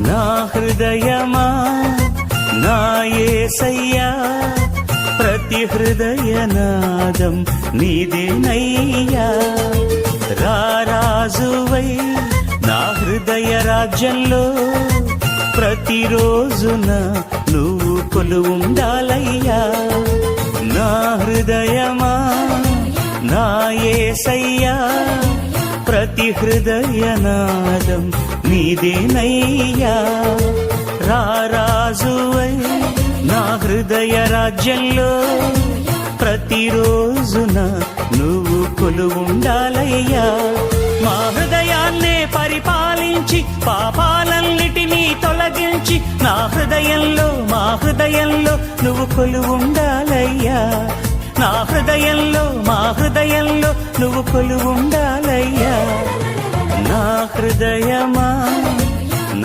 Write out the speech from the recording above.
నా హృదయమా నా యేసయ్యా, ప్రతి హృదయనాదం నీదేనయ్యా. రారాజువై నా హృదయ రాజ్యంలో ప్రతిరోజున నువ్వు కొలువుండాలయ్యా. నా హృదయమా నా యేసయ్యా, ప్రతి హృదయనాదం నీదేనయ్యా. రారాజువై నా హృదయ రాజ్యంలో ప్రతిరోజున నువ్వు కొలువుండాలయ్యా. మా హృదయాన్నే పరిపాలించి పాపాలన్నిటినీ తొలగించి నా హృదయంలో మా హృదయంలో నువ్వు కొలువుండాలయ్యా. నా హృదయంలో మా హృదయంలో నువ్వు కొలువుండాలయ్యా. నా హృదయమా